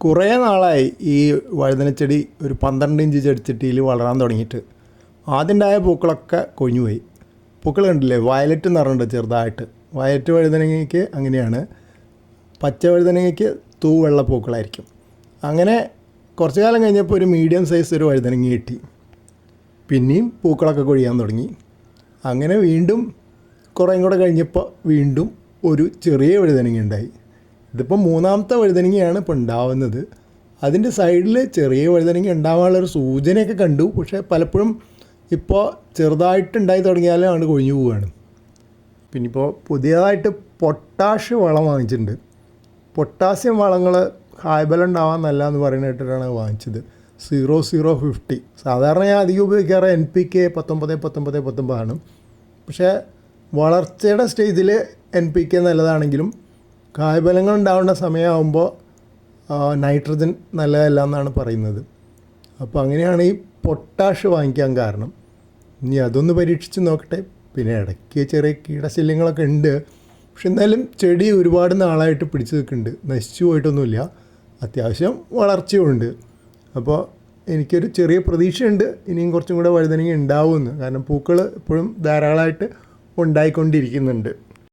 കുറേ നാളായി ഈ വഴുതനച്ചെടി ഒരു 12 ഇഞ്ച് ചെടിച്ചട്ടിയിൽ വളരാൻ തുടങ്ങിയിട്ട്. ആദ്യം ഉണ്ടായ പൂക്കളൊക്കെ കൊഴിഞ്ഞുപോയി. പൂക്കൾ കണ്ടില്ലേ, വയലറ്റ് നിറമുണ്ട് ചെറുതായിട്ട്. വയലറ്റ് വഴുതനങ്ങയ്ക്ക് അങ്ങനെയാണ്, പച്ച വഴുതനങ്ങയ്ക്ക് തൂവെള്ള പൂക്കളായിരിക്കും. അങ്ങനെ കുറച്ച് കാലം കഴിഞ്ഞപ്പോൾ ഒരു മീഡിയം സൈസ് ഒരു വഴുതനങ്ങ കിട്ടി. പിന്നെയും പൂക്കളൊക്കെ കൊഴിയാൻ തുടങ്ങി. അങ്ങനെ വീണ്ടും കുറേയും കൂടെ കഴിഞ്ഞപ്പോൾ വീണ്ടും ഒരു ചെറിയ വഴുതനങ്ങ ഉണ്ടായി. ഇതിപ്പോൾ മൂന്നാമത്തെ വഴുതനങ്ങയാണ് ഇപ്പോൾ ഉണ്ടാവുന്നത്. അതിൻ്റെ സൈഡിൽ ചെറിയ വഴുതനങ്ങ ഉണ്ടാകാനുള്ളൊരു സൂചനയൊക്കെ കണ്ടു. പക്ഷേ പലപ്പോഴും ഇപ്പോൾ ചെറുതായിട്ട് ഉണ്ടായി തുടങ്ങിയാലും അങ്ങോട്ട് കൊഴിഞ്ഞു പോവുകയാണ്. പിന്നെ ഇപ്പോൾ പുതിയതായിട്ട് പൊട്ടാഷ് വളം വാങ്ങിച്ചിട്ടുണ്ട്. പൊട്ടാസ്യം വളങ്ങൾ കായ്ബലം ഉണ്ടാവാൻ നല്ല എന്ന് പറയുന്നിട്ടാണ് വാങ്ങിച്ചത്. 0050. സാധാരണ ഞാൻ അധികം ഉപയോഗിക്കാറ് NPK 19 ആണ്. പക്ഷേ വളർച്ചയുടെ സ്റ്റേജിൽ NPK നല്ലതാണെങ്കിലും കായ്ഫലങ്ങൾ ഉണ്ടാവേണ്ട സമയമാകുമ്പോൾ നൈട്രജൻ നല്ലതല്ല എന്നാണ് പറയുന്നത്. അപ്പോൾ അങ്ങനെയാണ് ഈ പൊട്ടാഷ് വാങ്ങിക്കാൻ കാരണം. ഇനി അതൊന്ന് പരീക്ഷിച്ച് നോക്കട്ടെ. പിന്നെ ഇടയ്ക്ക് ചെറിയ കീടശല്യങ്ങളൊക്കെ ഉണ്ട്. പക്ഷെ എന്നാലും ചെടി ഒരുപാട് നാളായിട്ട് പിടിച്ച് നിൽക്കുന്നുണ്ട്, നശിച്ചു പോയിട്ടൊന്നുമില്ല. അത്യാവശ്യം വളർച്ചയുണ്ട്. അപ്പോൾ എനിക്കൊരു ചെറിയ പ്രതീക്ഷയുണ്ട് ഇനിയും കുറച്ചും കൂടെ വഴുതനങ്ങ ഉണ്ടാവുമെന്ന്. കാരണം പൂക്കൾ ഇപ്പോഴും ധാരാളമായിട്ട് ഉണ്ടായിക്കൊണ്ടിരിക്കുന്നുണ്ട്.